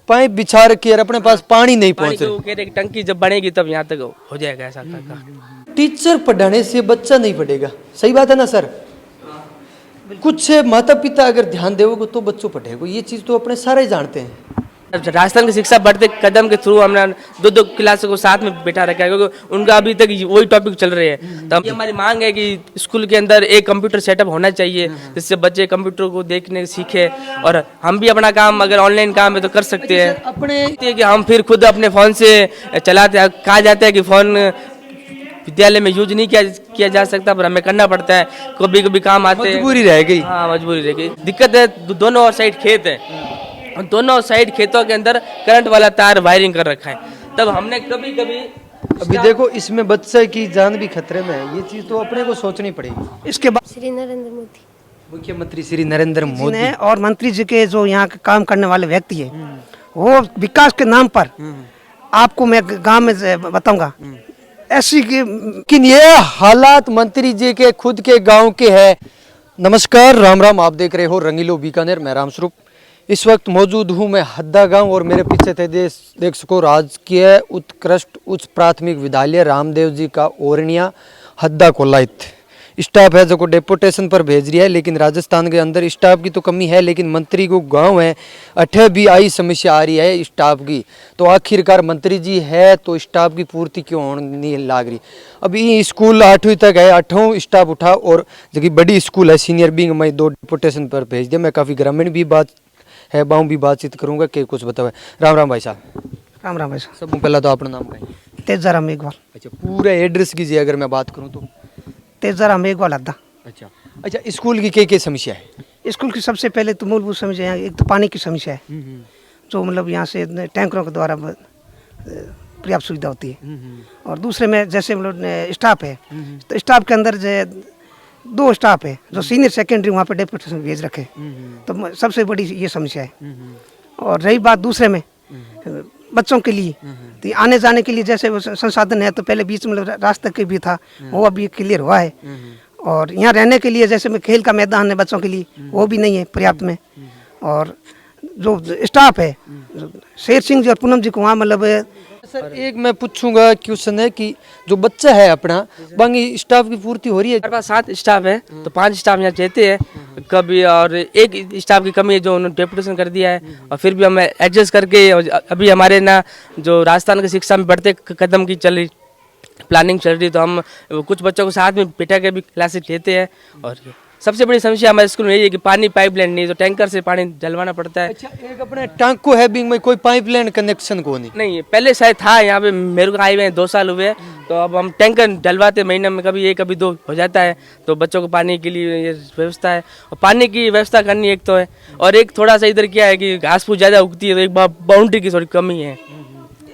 Pipe बिछा रखी है, अपने पास पानी नहीं पहुंच तो कह रहे कि टंकी जब बनेगी तब यहाँ तक हो जाएगा ऐसा का। टीचर पढ़ाने से बच्चा नहीं पढ़ेगा, सही बात है ना सर? कुछ माता पिता अगर ध्यान देवोगे तो बच्चों पढ़ेगा, ये चीज तो अपने सारे जानते हैं। राजस्थान की शिक्षा बढ़ते कदम के थ्रू हमने दो क्लास को साथ में बैठा रखा है, क्योंकि उनका अभी तक वही टॉपिक चल रहे हैं। तो हमारी मांग है कि स्कूल के अंदर एक कंप्यूटर सेटअप होना चाहिए, जिससे बच्चे कंप्यूटर को देखने सीखे, और हम भी अपना काम अगर ऑनलाइन काम है तो कर सकते हैं। अपने कि हम फिर खुद अपने फ़ोन से चलाते हैं, कहा जाता है कि फ़ोन विद्यालय में यूज नहीं किया जा सकता, पर हमें करना पड़ता है, कभी कभी काम आते हैं, मजबूरी रह गई। हाँ मजबूरी रह गई। दिक्कत है दोनों और साइड खेत है, दोनों साइड खेतों के अंदर करंट वाला तार वायरिंग कर रखा है। तब हमने कभी कभी अभी देखो इसमें बच्चे की जान भी खतरे में है, ये चीज तो अपने को सोचनी पड़ेगी। इसके बाद श्री नरेंद्र मोदी, मुख्यमंत्री श्री नरेंद्र मोदी ने और मंत्री जी के जो यहाँ के काम करने वाले व्यक्ति है, वो विकास के नाम पर आपको मैं गांव में बताऊंगा ऐसी की। लेकिन ये हालात मंत्री जी के खुद के गांव के है। नमस्कार, राम राम, आप देख रहे हो रंगीलो बीकानेर, मैं रामस्वरूप। इस वक्त मौजूद हूँ मैं हद्दा गांव, और मेरे पीछे थे देख सको राजकीय उत्कृष्ट उच्च प्राथमिक विद्यालय रामदेव जी का ओरनिया हद्दा कोलाइत। स्टाफ है जो को डेपुटेशन पर भेज रही है, लेकिन राजस्थान के अंदर स्टाफ की तो कमी है, लेकिन मंत्री को गांव है अठे भी आई समस्या आ रही है स्टाफ की। तो आखिरकार मंत्री जी है तो स्टाफ की पूर्ति क्यों होने लाग रही? अभी स्कूल 8वीं तक है, 8वां स्टाफ उठा, और जो बड़ी स्कूल है सीनियर बिंग में 2 डेपुटेशन पर भेज दिया। मैं काफ़ी ग्रामीण भी बात है बाहू भी बातचीत करूंगा कि कुछ बताओ। राम राम भाई साहब। राम राम भाई साहब। सब पहला तो अपना नाम कहें। तेजाराम मेघवाल। अच्छा, पूरा एड्रेस कीजिए अगर मैं बात करूं तो। तेजाराम मेघवाल हद्दा। अच्छा अच्छा, स्कूल की क्या समस्या है? स्कूल की सबसे पहले तो मूलभूत समस्या है, एक तो पानी की समस्या है, जो मतलब यहाँ से टैंकरों के द्वारा पर्याप्त सुविधा होती है। और दूसरे में जैसे मतलब स्टाफ है, तो स्टाफ के अंदर जो 2 स्टाफ है जो सीनियर सेकेंडरी वहाँ पे डेपुटेशन भेज रखे, तो सबसे बड़ी ये समस्या है। और रही बात दूसरे में बच्चों के लिए, तो आने जाने के लिए जैसे संसाधन है, तो पहले बीच में रास्ते के भी था, वो अभी क्लियर हुआ है। और यहाँ रहने के लिए जैसे में खेल का मैदान है बच्चों के लिए, वो भी नहीं है पर्याप्त में। और जो स्टाफ है शेर सिंह जी और पूनम जी को वहाँ मतलब सर एक मैं पूछूंगा क्वेश्चन है कि जो बच्चा है अपना बाकी स्टाफ की पूर्ति हो रही है? हमारे पास 7 स्टाफ है, तो 5 स्टाफ यहाँ चाहते हैं कभी, और एक स्टाफ की कमी है जो उन्होंने डेपुटेशन कर दिया है, और फिर भी हम एडजस्ट करके अभी हमारे ना जो राजस्थान की शिक्षा में बढ़ते कदम की चल रही प्लानिंग चल रही, तो हम कुछ बच्चों को साथ में बिठा के भी क्लासेस लेते हैं। और सबसे बड़ी समस्या हमारे स्कूल में यही है कि पानी पाइपलाइन नहीं, तो टैंकर से पानी डलवाना पड़ता है। अच्छा, एक अपने टांको है बिंग में कोई पाइपलाइन कनेक्शन को नहीं? पहले शायद था यहाँ पे, मेरे को आए हुए 2 साल हुए, तो अब हम टैंकर डलवाते महीने में कभी 1 कभी 2 हो जाता है, तो बच्चों को पानी के लिए ये व्यवस्था है। और पानी की व्यवस्था करनी एक तो है, और एक थोड़ा सा इधर क्या है कि घास फूस ज़्यादा उगती है, तो एक बाउंड्री की थोड़ी कमी है।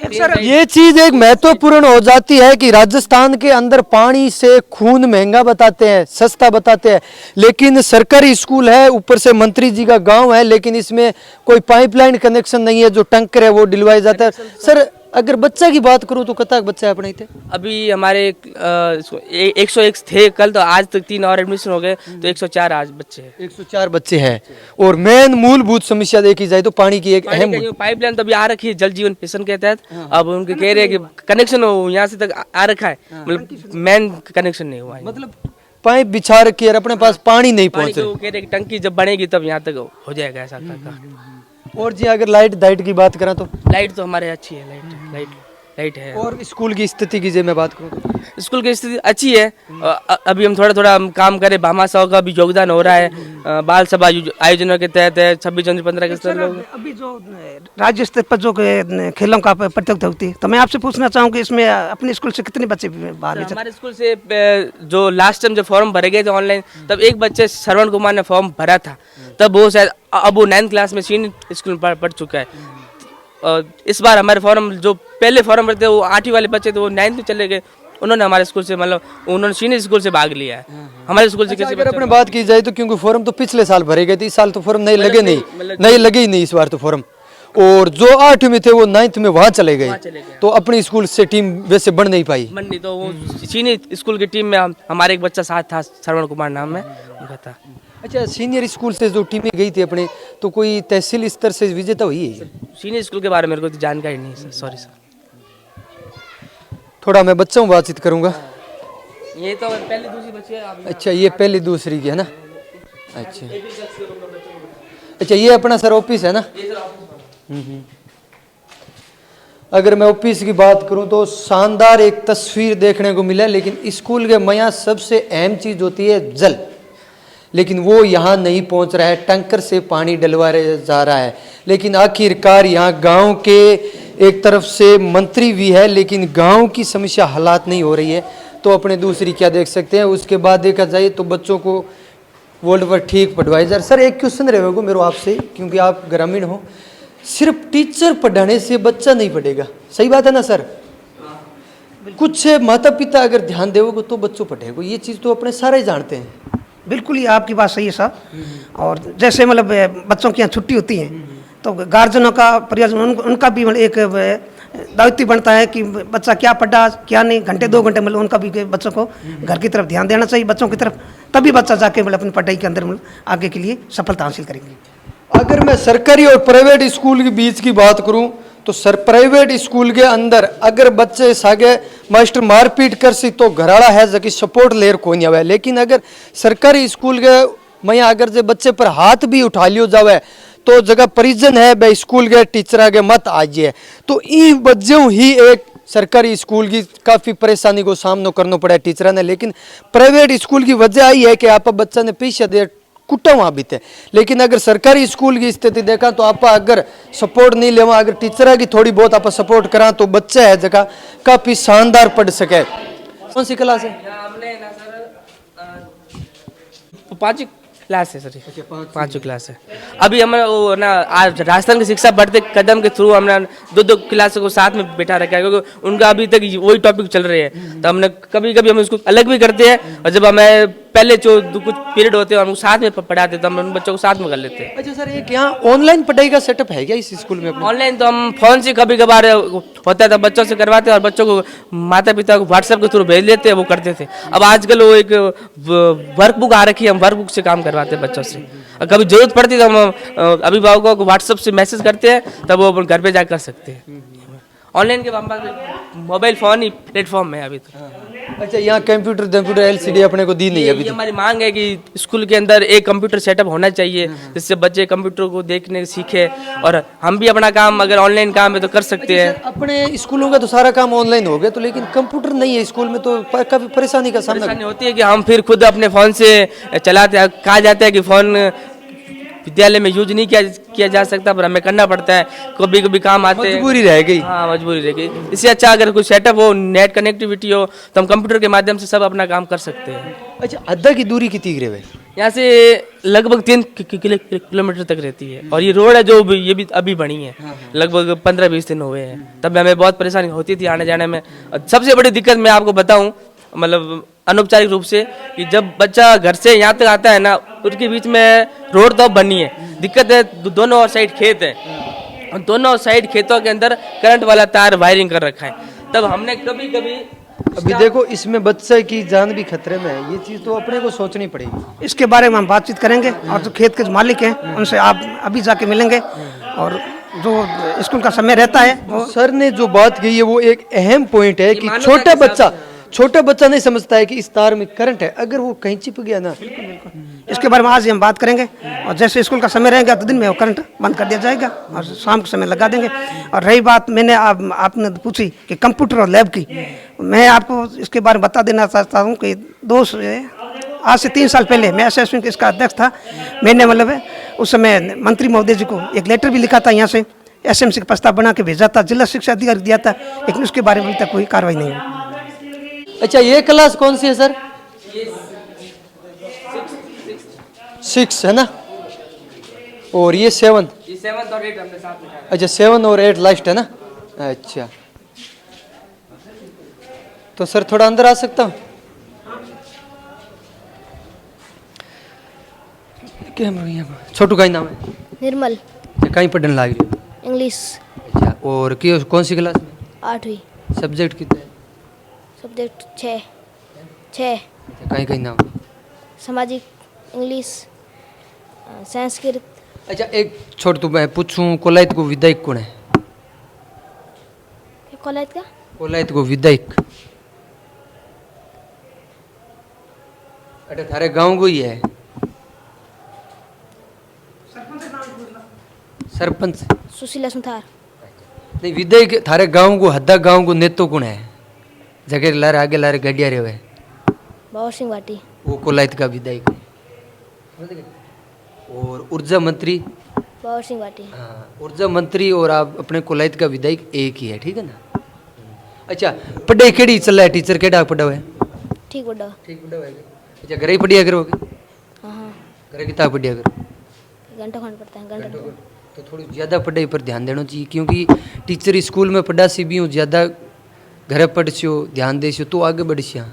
सर ये चीज एक महत्वपूर्ण हो जाती है कि राजस्थान के अंदर पानी से खून महंगा बताते हैं, सस्ता बताते हैं, लेकिन सरकारी स्कूल है, ऊपर से मंत्री जी का गांव है, लेकिन इसमें कोई पाइपलाइन कनेक्शन नहीं है, जो टंकर है वो डिलवाया जाता है। सर अगर बच्चा की बात करूं तो कतक बच्चा अपने थे अभी हमारे 101 थे कल, तो आज तक 3 और एडमिशन हो गए, तो 104 आज बच्चे हैं। 104 बच्चे हैं। और मेन मूलभूत समस्या देखी जाए तो पानी की एक अहम पाइपलाइन तो अभी आ रखी है जल जीवन मिशन के तहत। अब उनके कह रहे हैं कि कनेक्शन यहाँ से तक आ रखा है, मतलब मेन कनेक्शन नहीं हुआ है। मतलब पाइप बिछा रखी है, अपने पास पानी नहीं पहुंच रहा। तो कह रहे कि टंकी जब बनेगी तब यहाँ तक हो जाएगा ऐसा का। और जी अगर लाइट की बात करें तो लाइट तो हमारे अच्छी है, लाइट है। और स्कूल की स्थिति की मैं बात करूँ, स्कूल की स्थिति अच्छी है। अभी हम थोड़ा काम करें, भामा साहब का भी योगदान हो रहा है बाल सभा आयोजनों के तहत है। 26 जनवरी 15 अगस्त लोग अभी जो राज्य स्तर पर जो खेलों का प्रतियोगिता होती है, तो मैं आपसे पूछना चाहूँगी इसमें अपने स्कूल से कितने बच्चे भाग ले? हमारे स्कूल से जो लास्ट टाइम जो फॉर्म भरे गए थे ऑनलाइन, तब एक बच्चे श्रवण कुमार ने फॉर्म भरा था, तब वो शायद अब वो 9th क्लास में सीनियर स्कूल में पढ़ चुका है। इस बार हमारे फॉर्म जो पहले फॉर्म भरते वो 8वीं वाले बच्चे थे, वो 9th में चले गए, उन्होंने हमारे स्कूल से मतलब उन्होंने सीनियर स्कूल से भाग लिया है। हमारे स्कूल से किसी अगर अपने बात की जाए तो क्योंकि फॉर्म तो पिछले साल भरे गए थे, इस साल तो फॉर्म नहीं लगे नहीं इस बार तो फॉर्म। और जो 8वीं में थे वो 9th में वहाँ चले गए, तो अपनी स्कूल से टीम वैसे बन नहीं पाई। तो वो सीनियर स्कूल की टीम में हमारे एक बच्चा साथ था, श्रवण कुमार नाम है उनका था। अच्छा, सीनियर स्कूल से जो टीमें गई थी अपने, तो कोई तहसील स्तर से विजेता हुई है? सीनियर स्कूल के बारे में मेरे को तो जानकारी नहीं सर, सॉरी सर। थोड़ा मैं बच्चों बातचीत करूंगा। ये तो पहली दूसरी बच्ची है आप। अच्छा, ये पहली दूसरी की है ना? अच्छा अच्छा, ये अपना सर ऑफिस है ना? अगर मैं ऑफिस की बात करूं तो शानदार एक तस्वीर देखने को मिला, लेकिन स्कूल के मया सबसे अहम चीज होती है जल, लेकिन वो यहाँ नहीं पहुंच रहा है। टैंकर से पानी डलवा जा रहा है, लेकिन आखिरकार यहाँ गांव के एक तरफ से मंत्री भी है, लेकिन गांव की समस्या हालात नहीं हो रही है। तो अपने दूसरी क्या देख सकते हैं। उसके बाद देखा जाए तो बच्चों को वर्ल्ड पर ठीक पढ़वाए जा। सर एक क्वेश्चन रहेगा मेरे आपसे, क्योंकि आप ग्रामीण हो, सिर्फ टीचर पढ़ाने से बच्चा नहीं पढ़ेगा, सही बात है ना सर? कुछ माता पिता अगर ध्यान देवोगे तो बच्चों पढ़ेगा, ये चीज़ तो अपने सारे जानते हैं। बिल्कुल ही आपकी बात सही है साहब। और जैसे मतलब बच्चों की यहाँ छुट्टी होती है तो गार्जियनों का प्रयास, उनका भी मतलब एक दायित्व बनता है कि बच्चा क्या पढ़ा क्या नहीं, घंटे 2 घंटे मतलब उनका भी बच्चों को घर की तरफ ध्यान देना चाहिए, बच्चों की तरफ, तभी बच्चा जाके मतलब अपनी पढ़ाई के अंदर मतलब आगे के लिए सफलता हासिल करेंगे। अगर मैं सरकारी और प्राइवेट स्कूल के बीच की बात करूं तो सर प्राइवेट स्कूल के अंदर अगर बच्चे सागे मास्टर मारपीट कर सी तो घराड़ा है जबकि सपोर्ट लेर कोई नहीं आवे, लेकिन अगर सरकारी स्कूल के मैया अगर जे बच्चे पर हाथ भी उठा लियो जावे तो जगह परिजन है बे स्कूल के टीचर के मत आजिए। तो ई वजह ही एक सरकारी स्कूल की काफ़ी परेशानी को सामना करना पड़ा है टीचर ने, लेकिन प्राइवेट स्कूल की वजह आई है कि आप बच्चा ने पैसा दे कुटा वहाँ बीते। लेकिन अगर सरकारी स्कूल की स्थिति देखा तो आप अगर सपोर्ट नहीं लेवा, अगर टीचर की थोड़ी बहुत आप सपोर्ट करा तो बच्चा है जगह काफ़ी शानदार पढ़ सके। कौन सी क्लास है? हमने ना सर 5वीं क्लास है सर, 5वीं क्लास है। अभी हम वो ना आज राजस्थान की शिक्षा बढ़ते कदम के थ्रू हमने 2 क्लासों को साथ में बैठा रखा है, क्योंकि उनका अभी तक वही टॉपिक चल रहे हैं। तो हमने कभी कभी हम उसको अलग भी करते हैं, और जब हमें पहले जो कुछ पीरियड होते हैं हम साथ में पढ़ाते तो हम उन बच्चों को साथ में कर लेते हैं। अच्छा सर, एक यहाँ ऑनलाइन पढ़ाई का सेटअप है क्या इस स्कूल में? ऑनलाइन तो हम फोन से कभी कभार होता है तो बच्चों से करवाते हैं, और बच्चों को माता पिता को व्हाट्सएप के थ्रू भेज लेते हैं, वो करते थे। अब आजकल वो एक वर्कबुक आ रखी है, हम वर्कबुक से काम करवाते हैं बच्चों से। और कभी जरूरत पड़ती है तो हम अभिभावकों को व्हाट्सएप से मैसेज करते हैं, तब वो अपन घर पे जा कर सकते हैं। ऑनलाइन के मोबाइल फोन ही प्लेटफॉर्म है अभी तो। अच्छा, यहाँ कंप्यूटर एलसीडी अपने को दी नहीं है अभी? ये हमारी मांग है कि स्कूल के अंदर एक कंप्यूटर सेटअप होना चाहिए, जिससे बच्चे कंप्यूटर को देखने सीखे, और हम भी अपना काम अगर ऑनलाइन काम है तो कर सकते हैं। अपने स्कूलों का तो सारा काम ऑनलाइन हो गया, तो लेकिन कंप्यूटर नहीं है स्कूल में तो काफी परेशानी का सामना होती है कि हम फिर खुद अपने फोन से चलाते हैं। कहा जाता है कि फोन विद्यालय में यूज नहीं किया जा सकता, पर हमें करना पड़ता है, कभी कभी काम आते हैं, मजबूरी रह गई। हाँ मजबूरी रह गई। इससे अच्छा अगर कोई सेटअप हो, नेट कनेक्टिविटी हो, तो हम कंप्यूटर के माध्यम से सब अपना काम कर सकते हैं। अच्छा, अद्धा की दूरी कितनी रहे? यहाँ से लगभग 3 किलोमीटर तक रहती है, और ये रोड है जो ये भी अभी बनी है, लगभग 15-20 दिन हुए हैं। तब हमें बहुत परेशानी होती थी आने जाने में। सबसे बड़ी दिक्कत मैं आपको बताऊं, मतलब अनौपचारिक रूप से, कि जब बच्चा घर से यहाँ तक आता है ना, उसके बीच में रोड तो बनी है, दिक्कत है दोनों और साइड खेत है, और दोनों साइड खेतों के अंदर करंट वाला तार वायरिंग कर रखा है। तब हमने कभी कभी अभी देखो इसमें बच्चे की जान भी खतरे में है, ये चीज़ तो अपने को सोचनी पड़ेगी। इसके बारे में हम बातचीत करेंगे, और जो खेत के जो मालिक हैं उनसे आप अभी जाके मिलेंगे, और जो स्कूल का समय रहता है वो सर ने जो बात कही है वो एक अहम पॉइंट है कि छोटा बच्चा नहीं समझता है कि इस तार में करंट है, अगर वो कहीं चिप गया ना। इसके बारे में आज ही हम बात करेंगे, और जैसे स्कूल का समय रहेगा तो दिन में वो करंट बंद कर दिया जाएगा और शाम के समय लगा देंगे। और रही बात मैंने आपने पूछी कि कंप्यूटर और लैब की, मैं आपको इसके बारे में बता देना चाहता हूँ कि आज से 3 साल पहले मैं असेसमेंट इसका अध्यक्ष था। मैंने मतलब उस समय मंत्री महोदय जी को एक लेटर भी लिखा था, यहाँ से एसएमसी का प्रस्ताव बना के भेजा था, जिला शिक्षा अधिकारी दिया था, लेकिन उसके बारे में अभी तक कोई कार्रवाई नहीं हुई। अच्छा, ये क्लास कौन सी है सर? 6 है ना, और ये 7 और 8 हमने साथ में। अच्छा, 7 और 8 लास्ट है ना। अच्छा, तो सर थोड़ा अंदर आ सकता हूँ? छोटू का ही नाम है? निर्मल। कहीं पढ़ने लग रही हो? इंग्लिश। अच्छा, और कौन सी क्लास में? 8वीं। सब्जेक्ट कितने? सब्जेक्ट 6। कहीं नाम? सामाजिक, इंग्लिश, संस्कृत। अच्छा एक छोड़ तू मैं पूछूं कोलायत को विधायक कौन है? कॉलेज का कोलायत को विधायक अरे थारे गांव को ही है सरपंच सुशीला सुथार। नहीं विधायक थारे गांव को हद्दा गांव को नेतो कौन है? जगह लारे आगे लारे गड्डिया रे हुए बाबर सिंह भाटी। वो कोलायत का विधायक है। और ऊर्जा मंत्री बाबर सिंह भाटी। हाँ ऊर्जा मंत्री और आप अपने कोलायत का विधायक एक ही है, ठीक है ना? अच्छा पढ़ाई केड़ी चल रहा है? टीचर केड़ा पढ़ा हुआ है? ठीक बड़ा। ठीक पढ़ा हुआ है। अच्छा घर ही पढ़िया करोगे? हाँ घर किताब पढ़िया करो? घंटा खंड पड़ता है घंटा। तो थोड़ी ज़्यादा पढ़ाई पर ध्यान देना चाहिए क्योंकि टीचर स्कूल में पढ़ा सी भी हूँ ज़्यादा घर पढ़ सो ध्यान दे सो तो आगे बढ़ सिया।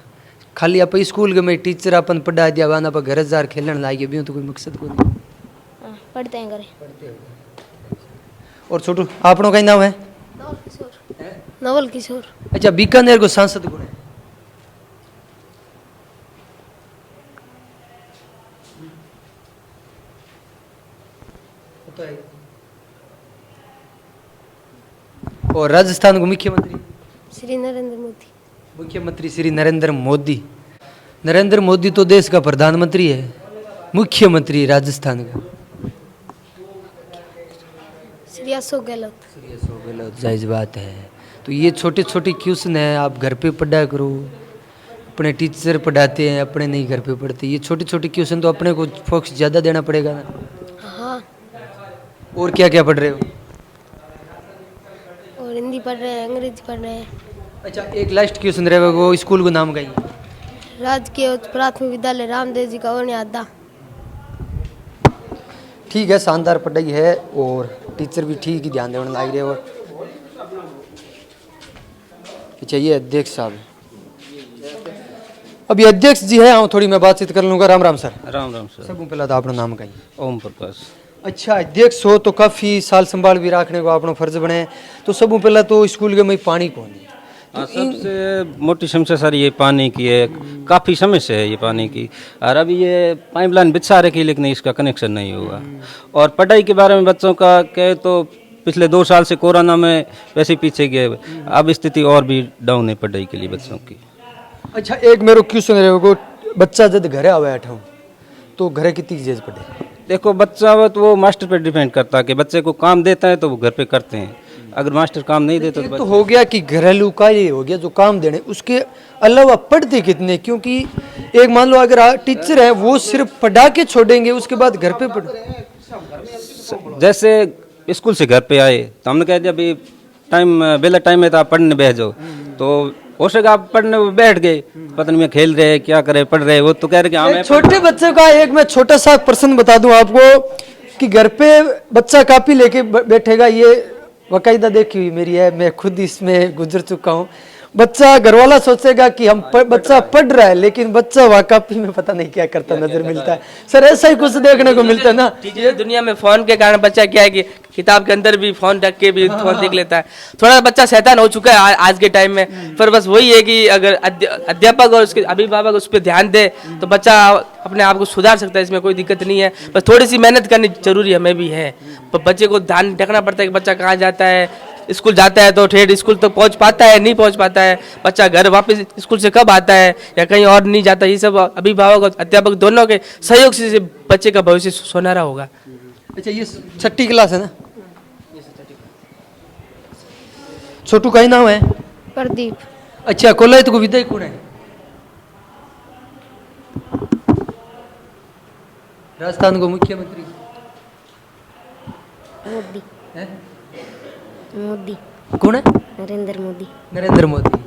खाली आप स्कूल में टीचर अपन पढ़ा दिया वाना आप घर जार खेलन लागे भी तो कोई मकसद को नहीं। हाँ पढ़ते हैं घरे। और छोटू आपनो कहीं नाम है? नवल किशोर। नवल किशोर। अच्छा बीकानेर को सांसद कौन है? और राजस्थान को मुख्यमंत्री? श्री नरेंद्र मोदी। मुख्यमंत्री श्री नरेंद्र मोदी। नरेंद्र मोदी तो देश का प्रधानमंत्री है, मुख्यमंत्री राजस्थान का श्री अशोक गहलोत। श्री अशोक गहलोत। जायज बात है। तो ये छोटे छोटे क्वेश्चन है, आप घर पे पढ़ा करो। अपने टीचर पढ़ाते हैं, अपने नहीं घर पे पढ़ते। ये छोटे छोटे क्वेश्चन तो अपने को फोकस ज़्यादा देना पड़ेगा ना। हाँ और क्या क्या पढ़ रहे हो? और हिंदी पढ़ रहे हैं, अंग्रेजी पढ़ रहे हैं। अच्छा एक लास्ट क्वेश्चन रहेगा, वो स्कूल को नाम कहिए। राजकीय उच्च प्राथमिक विद्यालय रामदेव जी का ओनियादा। ठीक है शानदार पढ़ाई है और टीचर भी ठीक ही ध्यान देने लग रहे। और चाहिए अध्यक्ष साहब। अभी अध्यक्ष जी है, थोड़ी मैं बातचीत कर लूँगा। राम राम सर। राम राम सर। सबको पहला तो अपना नाम कहिए। ओम प्रकाश। अच्छा अध्यक्ष हो तो काफ़ी साल संभाल भी रखने को अपना फर्ज बने। तो सबको पहला तो स्कूल के में पानी कौन है? हाँ सबसे मोटी समस्या सर ये पानी की है, काफ़ी समस्या है ये पानी की। और अभी ये पाइपलाइन बिछा रखी लेकिन इसका कनेक्शन नहीं हुआ। और पढ़ाई के बारे में बच्चों का कहे तो पिछले 2 साल से कोरोना में वैसे पीछे गए, अब स्थिति और भी डाउन है पढ़ाई के लिए बच्चों की। अच्छा एक मेरे क्वेश्चन रहेगा, बच्चा जब घर आवे अठाऊँ तो घर कितनी चीज़ पढ़े? देखो बच्चा तो वो मास्टर पे डिपेंड करता है कि बच्चे को काम देता है तो वो घर पे करते हैं, अगर मास्टर काम नहीं देता तो हो गया कि घरेलू कार्य हो गया जो काम देने, उसके अलावा पढ़ते कितने? क्योंकि एक मान लो अगर टीचर है वो सिर्फ पढ़ा के छोड़ेंगे उसके बाद घर पे पढ़। जैसे स्कूल से घर पे आए तो हमने कह दिया अभी टाइम बेला टाइम है तो आप पढ़ने बैठ जाओ, तो हो सका आप पढ़ने बैठ गए, पता नहीं मैं खेल रहे क्या करे पढ़ रहे, वो तो कह रहे कि हाँ। छोटे बच्चे का एक मैं छोटा सा प्रश्न बता दूं आपको कि घर पे बच्चा कॉपी लेके बैठेगा, ये बाकायदा देखी हुई मेरी है, मैं खुद इसमें गुजर चुका हूँ। बच्चा घर वाला सोचेगा कि बच्चा पढ़ रहा है लेकिन बच्चा वहाँ कॉपी में पता नहीं क्या करता नजर मिलता है। सर ऐसा ही कुछ देखने को मिलता है ना। डिजिटल दुनिया में फोन के कारण बच्चा क्या है कि किताब के अंदर भी फोन रख के भी फोन देख लेता है। थोड़ा बच्चा शैतान हो चुका है आज के टाइम में। पर बस वही है कि अगर अध्यापक और उसके अभिभावक उस पर ध्यान दे तो बच्चा अपने आप को सुधार सकता है, इसमें कोई दिक्कत नहीं है। बस थोड़ी सी मेहनत करनी जरूरी हमें भी है। बच्चे को ध्यान रखना पड़ता है कि बच्चा कहाँ जाता है, स्कूल जाता है तो ठेठ स्कूल तक पहुंच पाता है नहीं पहुंच पाता है, बच्चा घर वापस स्कूल से कब आता है या कहीं और नहीं जाता। ये सब अभिभावक और अध्यापक दोनों के सहयोग से बच्चे का भविष्य सुनहरा होगा। अच्छा ये 6ठी क्लास है ना? छोटू का ही नाम है? प्रदीप। अच्छा कोलायत को विधायक कौन है? राजस्थान को मुख्यमंत्री? मोदी। है? मोदी। कौन है? नरेंद्र मोदी। नरेंद्र मोदी।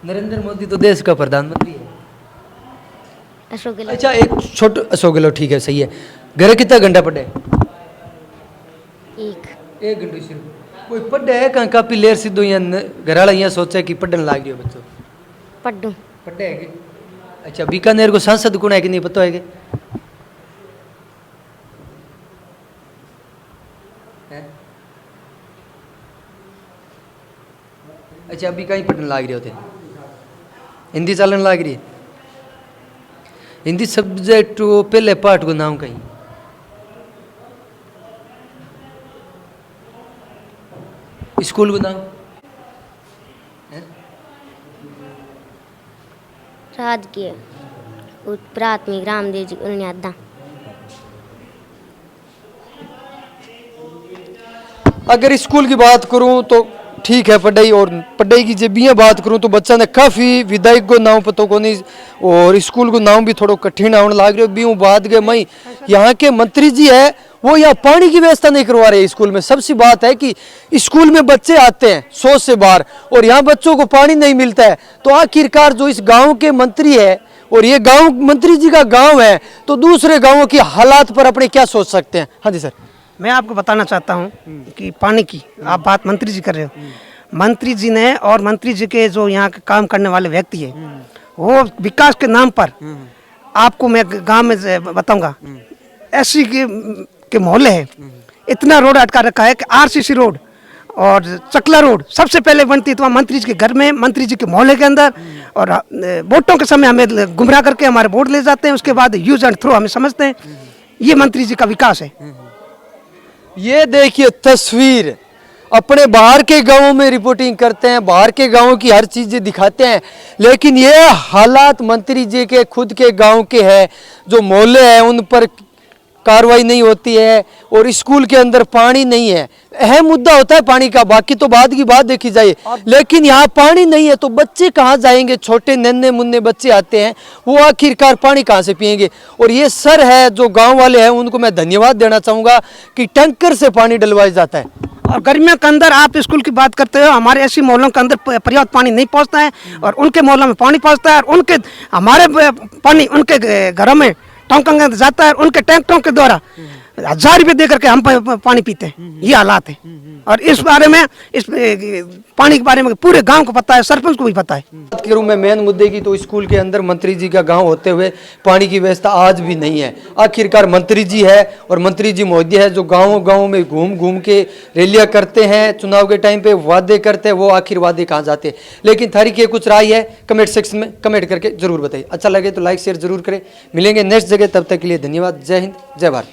नरेंद्र मोदी तो देश का प्रधानमंत्री है। अशोक गहलोत। अच्छा एक छोटा अशोक गहलोत, ठीक है सही है। घर कितना घंटा पढ़े? एक घंटे सिर्फ। कोई पढ़े है कहाँ कॉपी लेर सीधो यहाँ घर वाला यहाँ सोचा कि पढ़ने लाग रही हो बच्चों? पढ़ू। पढ़े है कि? अच्छा बीकानेर को सांसद कौन है कि नहीं पता है कि? अच्छा अभी कहीं पढ़ने लाग रहे होते? हिंदी चलने लाग रही है? हिंदी सब्जेक्ट वो पहले पार्ट को नाम कहीं? स्कूल को नाम राजकीय प्राथमिक रामदेव जी उन्यादा। अगर स्कूल की बात करूं तो ठीक है पढ़ाई, और पढ़ाई की जब भी बात करूं तो बच्चा ने काफ़ी विधायक को नाम पता को नहीं, और स्कूल को नाम भी थोड़ा कठिन आने लाग रहे भी हूँ। बात गए मई यहाँ के मंत्री जी है वो यहाँ पानी की व्यवस्था नहीं करवा रहे स्कूल में। सबसे बात है कि स्कूल में बच्चे आते हैं 100 से बाहर और यहाँ बच्चों को पानी नहीं मिलता है, तो आखिरकार जो इस गांव के मंत्री है और ये गांव मंत्री जी का गांव है, तो दूसरे गांवों की हालात पर अपने क्या सोच सकते हैं? हाँ जी सर। मैं आपको बताना चाहता हूँ कि पानी की आप बात मंत्री जी कर रहे हो। मंत्री जी ने और मंत्री जी के जो यहाँ के काम करने वाले व्यक्ति है वो विकास के नाम पर आपको मैं गांव में बताऊंगा ऐसी के मोहल्ले है, इतना रोड अटका रखा है कि आरसीसी रोड और चकला रोड सबसे पहले बनती है तो मंत्री जी के घर में, मंत्री जी के मोहल्ले के अंदर, और वोटों के समय हमें गुमराह करके हमारे वोट ले जाते हैं, उसके बाद यूज एंड थ्रो हमें समझते हैं। ये मंत्री जी का विकास है। ये देखिए तस्वीर, अपने बाहर के गांवों में रिपोर्टिंग करते हैं, बाहर के गांवों की हर चीजें दिखाते हैं, लेकिन ये हालात मंत्री जी के खुद के गांव के हैं। जो मोहल्ले हैं उन पर कार्रवाई नहीं होती है और स्कूल के अंदर पानी नहीं है। अहम मुद्दा होता है पानी का, बाकी तो बाद की बात देखी जाए, लेकिन यहाँ पानी नहीं है तो बच्चे कहाँ जाएंगे? छोटे नन्हे मुन्ने बच्चे आते हैं, वो आखिरकार पानी कहाँ से पिएंगे? और ये सर है जो गांव वाले हैं उनको मैं धन्यवाद देना चाहूँगा कि टैंकर से पानी डलवाया जाता है। और गर्मियों के अंदर आप स्कूल की बात करते हो, हमारे ऐसी मोहल्लों के अंदर पर्याप्त पानी नहीं पहुँचता है और उनके मोहल्लों में पानी पहुँचता है, और उनके हमारे पानी उनके घरों में टैंकों के अंदर जाता है, उनके टैंकों के द्वारा 1000 रुपये दे करके हम पानी पीते हैं। ये हालात है और इस बारे में, इस पानी के बारे में पूरे गांव को पता है, सरपंच को भी पता है। बात करूं मैं मेन मुद्दे की तो स्कूल के अंदर मंत्री जी का गांव होते हुए पानी की व्यवस्था आज भी नहीं है। आखिरकार मंत्री जी है और मंत्री जी महोदय है जो गाँव में घूम घूम के रैलियां करते हैं, चुनाव के टाइम पे वादे करते हैं, वो आखिर वादे कहाँ जाते हैं? लेकिन थारी की कुछ राय है कमेंट सेक्शन में कमेंट करके जरूर बताइए। अच्छा लगे तो लाइक शेयर जरूर करें। मिलेंगे नेक्स्ट जगह, तब तक के लिए धन्यवाद। जय हिंद, जय भारत।